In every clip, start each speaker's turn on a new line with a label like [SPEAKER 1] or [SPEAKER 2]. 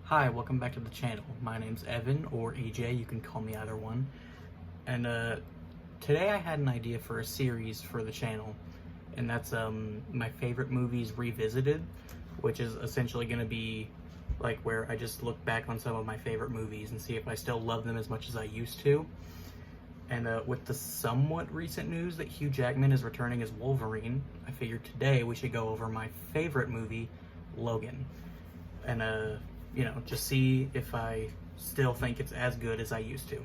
[SPEAKER 1] Hi, welcome back to the channel. My name's Evan, or EJ, you can call me either one. And today I had an idea for a series for the channel, and that's my favorite movies revisited, which is essentially going to be like where I just look back on some of my favorite movies and see if I still love them as much as I used to. And with the somewhat recent news that Hugh Jackman is returning as Wolverine, I figured today we should go over my favorite movie, Logan. And just see if I still think it's as good as I used to.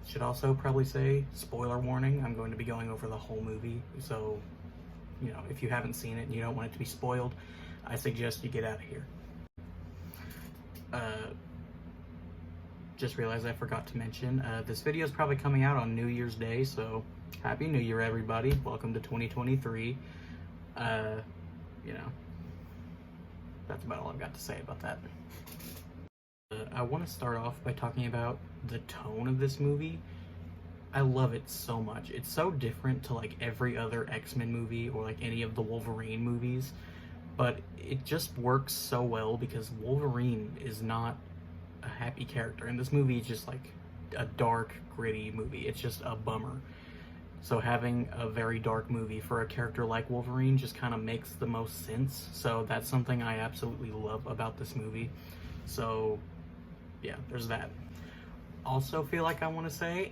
[SPEAKER 1] Should also probably say, spoiler warning, I'm going to be going over the whole movie, so, if you haven't seen it and you don't want it to be spoiled, I suggest you get out of here. Just realized I forgot to mention, this video is probably coming out on New Year's Day, so Happy New Year, everybody. Welcome to 2023. That's about all I've got to say about that. I want to start off by talking about the tone of this movie. I love it so much. It's so different to like every other X-Men movie or like any of the Wolverine movies, but it just works so well because Wolverine is not a happy character, and this movie is just like a dark, gritty movie. It's just a bummer. So having a very dark movie for a character like Wolverine just kind of makes the most sense. So that's something I absolutely love about this movie. So yeah, there's that. Also feel like I want to say,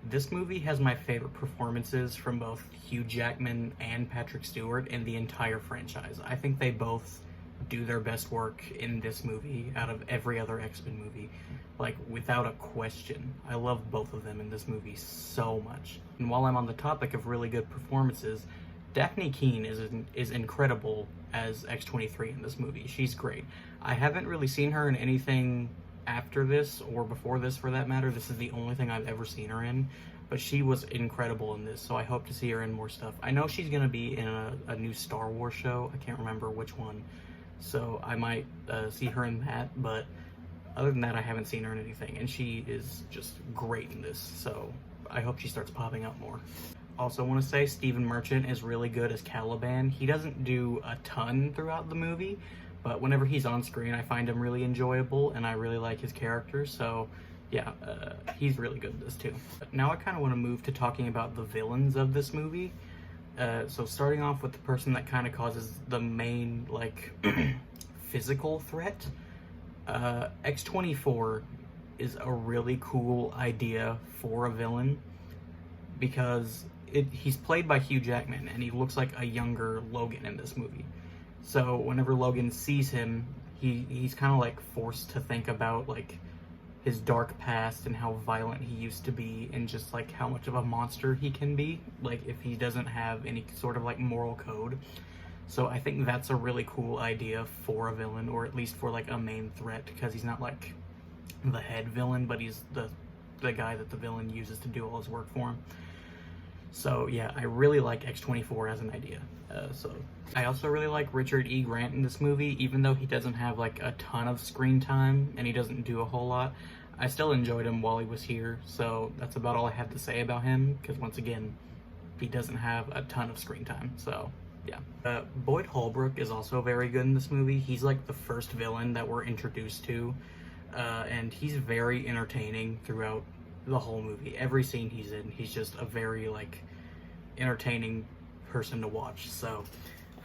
[SPEAKER 1] this movie has my favorite performances from both Hugh Jackman and Patrick Stewart in the entire franchise. I think they both do their best work in this movie out of every other X-Men movie, like without a question. I love both of them in this movie so much. And while I'm on the topic of really good performances, Daphne Keane is incredible as X-23 in this movie. She's great. I haven't really seen her in anything after this, or before this for that matter. This is the only thing I've ever seen her in, but she was incredible in this, so I hope to see her in more stuff. I know she's gonna be in a new Star Wars show. I can't remember which one, so I might see her in that, but other than that, I haven't seen her in anything, and she is just great in this, so I hope she starts popping up more. Also want to say Stephen Merchant is really good as Caliban. He doesn't do a ton throughout the movie, but whenever he's on screen, I find him really enjoyable, and I really like his character, so yeah, he's really good at this too. But now I kind of want to move to talking about the villains of this movie. So starting off with the person that kind of causes the main, like, physical threat, X-24 is a really cool idea for a villain, because he's played by Hugh Jackman, and he looks like a younger Logan in this movie. So whenever Logan sees him, he's kind of like forced to think about like his dark past and how violent he used to be, and just like how much of a monster he can be, like if he doesn't have any sort of like moral code. So I think that's a really cool idea for a villain, or at least for like a main threat, because he's not like the head villain, but he's the guy that the villain uses to do all his work for him. So yeah, I really like X-24 as an idea. So I also really like Richard E. Grant in this movie, even though he doesn't have like a ton of screen time and he doesn't do a whole lot. I still enjoyed him while he was here, so that's about all I have to say about him, because once again, he doesn't have a ton of screen time, so yeah. Boyd Holbrook is also very good in this movie. He's like the first villain that we're introduced to, and he's very entertaining throughout the whole movie. Every scene he's in, he's just a very like entertaining person to watch, so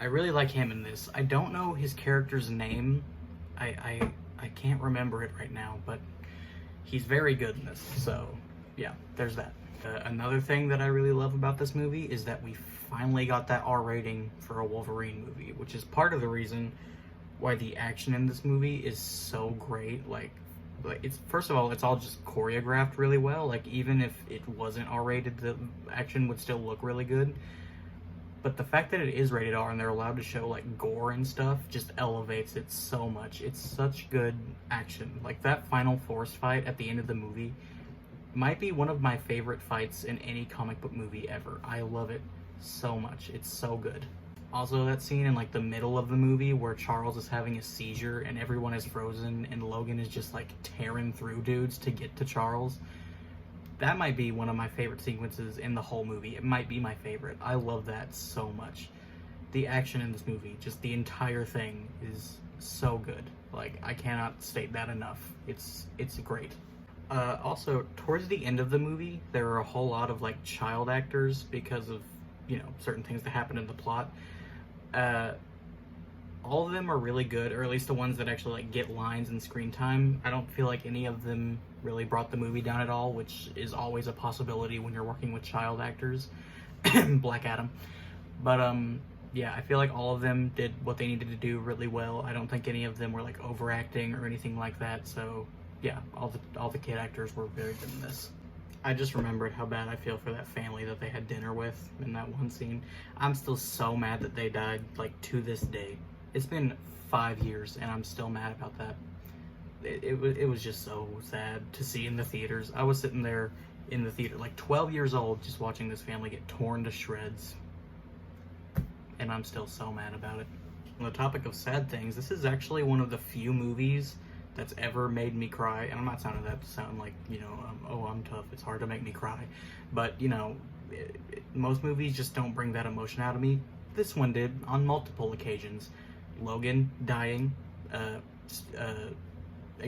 [SPEAKER 1] I really like him in this. I don't know his character's name. I can't remember it right now, but he's very good in this, so yeah, there's that. Another thing that I really love about this movie is that we finally got that R rating for a Wolverine movie, which is part of the reason why the action in this movie is so great. Like it's, first of all, it's all just choreographed really well. Like even if it wasn't R rated, the action would still look really good. But the fact that it is rated R and they're allowed to show like gore and stuff just elevates it so much. It's such good action. Like that final force fight at the end of the movie might be one of my favorite fights in any comic book movie ever. I love it so much. It's so good. Also, that scene in like the middle of the movie where Charles is having a seizure and everyone is frozen and Logan is just like tearing through dudes to get to Charles. That might be one of my favorite sequences in the whole movie. It might be my favorite. I love that so much. The action in this movie, just the entire thing, is so good. Like, I cannot state that enough. It's great. Also, towards the end of the movie, there are a whole lot of like child actors because of, you know, certain things that happen in the plot. All of them are really good, or at least the ones that actually like get lines and screen time. I don't feel like any of them really brought the movie down at all, which is always a possibility when you're working with child actors. Black Adam. But yeah, I feel like all of them did what they needed to do really well. I don't think any of them were like overacting or anything like that. So yeah, all the kid actors were very good in this. I just remembered how bad I feel for that family that they had dinner with in that one scene. I'm still so mad that they died, like, to this day. It's been 5 years and I'm still mad about that. It was just so sad to see in the theaters. I was sitting there in the theater, like 12 years old, just watching this family get torn to shreds. And I'm still so mad about it. On the topic of sad things, this is actually one of the few movies that's ever made me cry. And I'm not sounding that to sound like, you know, oh, I'm tough, it's hard to make me cry. But, you know, most movies just don't bring that emotion out of me. This one did on multiple occasions. Logan dying,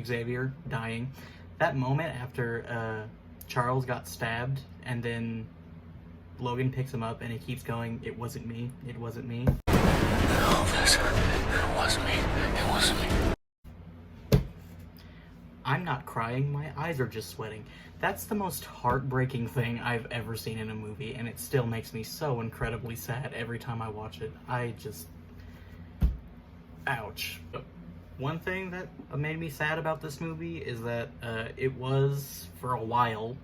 [SPEAKER 1] Xavier dying. That moment after Charles got stabbed and then Logan picks him up and he keeps going, "It wasn't me, it wasn't me."
[SPEAKER 2] Elvis, it wasn't me, it wasn't me.
[SPEAKER 1] I'm not crying, my eyes are just sweating. That's the most heartbreaking thing I've ever seen in a movie, and it still makes me so incredibly sad every time I watch it. I just... ouch. But one thing that made me sad about this movie is that it was, for a while,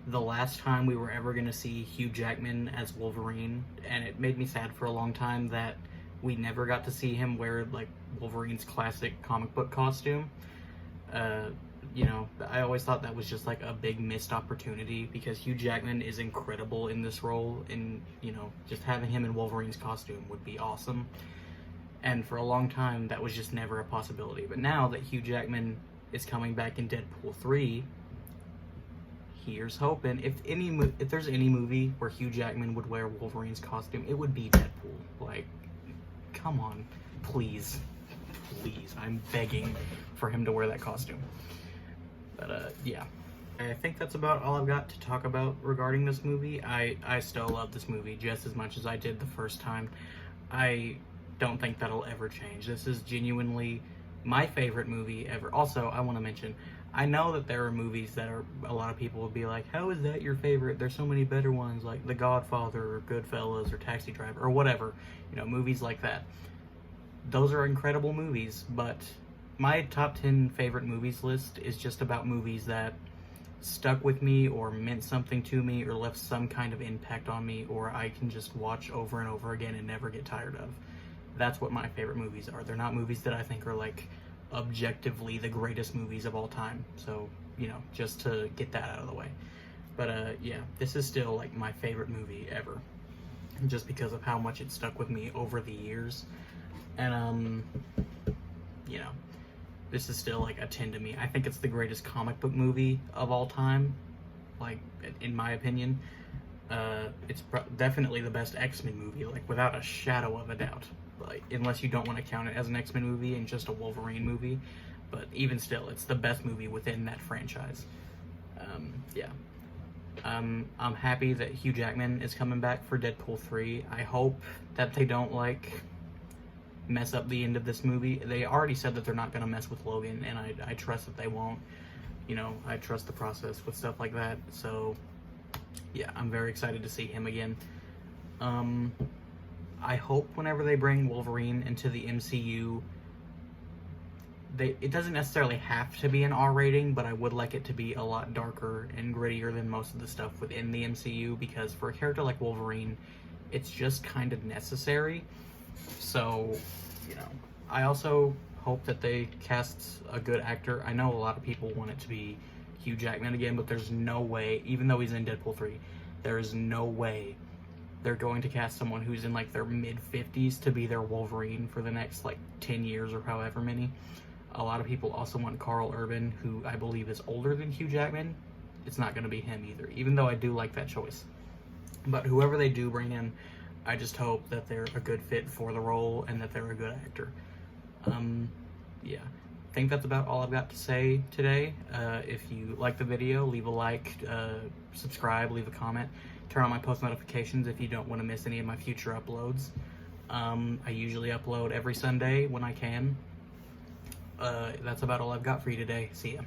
[SPEAKER 1] the last time we were ever going to see Hugh Jackman as Wolverine, and it made me sad for a long time that we never got to see him wear, like, Wolverine's classic comic book costume. You know, I always thought that was just like a big missed opportunity because Hugh Jackman is incredible in this role, and, you know, just having him in Wolverine's costume would be awesome. And for a long time, that was just never a possibility. But now that Hugh Jackman is coming back in Deadpool 3, here's hoping. If there's any movie where Hugh Jackman would wear Wolverine's costume, it would be Deadpool. Like, come on, please. Please, I'm begging for him to wear that costume. But, yeah. I think that's about all I've got to talk about regarding this movie. I still love this movie just as much as I did the first time. I don't think that'll ever change. This is genuinely my favorite movie ever. Also, I want to mention, I know that there are movies that a lot of people will be like, how is that your favorite? There's so many better ones like The Godfather or Goodfellas or Taxi Driver or whatever. You know, movies like that. Those are incredible movies, but my top 10 favorite movies list is just about movies that stuck with me or meant something to me or left some kind of impact on me, or I can just watch over and over again and never get tired of. That's what my favorite movies are. They're not movies that I think are like objectively the greatest movies of all time. So, you know, just to get that out of the way. But yeah, this is still like my favorite movie ever, just because of how much it stuck with me over the years. And you know, this is still like a 10 to me. I think it's the greatest comic book movie of all time, like, in my opinion. It's definitely the best X-Men movie, like, without a shadow of a doubt. Like, unless you don't want to count it as an X-Men movie and just a Wolverine movie. But even still, it's the best movie within that franchise. Yeah. I'm happy that Hugh Jackman is coming back for Deadpool 3. I hope that they don't, like, mess up the end of this movie. They already said that they're not going to mess with Logan, and I trust that they won't. You know, I trust the process with stuff like that. So, yeah, I'm very excited to see him again. I hope whenever they bring Wolverine into the MCU, it doesn't necessarily have to be an R rating, but I would like it to be a lot darker and grittier than most of the stuff within the MCU, because for a character like Wolverine, it's just kind of necessary. So, you know, I also hope that they cast a good actor. I know a lot of people want it to be Hugh Jackman again, but there's no way, even though he's in Deadpool 3, there is no way they're going to cast someone who's in like their mid-50s to be their Wolverine for the next like 10 years or however many. A lot of people also want Carl Urban, who I believe is older than Hugh Jackman. It's not going to be him either, even though I do like that choice. But whoever they do bring in, I just hope that they're a good fit for the role and that they're a good actor. yeah, I think that's about all I've got to say today. If you like the video, leave a like, subscribe, leave a comment, turn on my post notifications if you don't want to miss any of my future uploads. I usually upload every Sunday when I can. That's about all I've got for you today. See ya.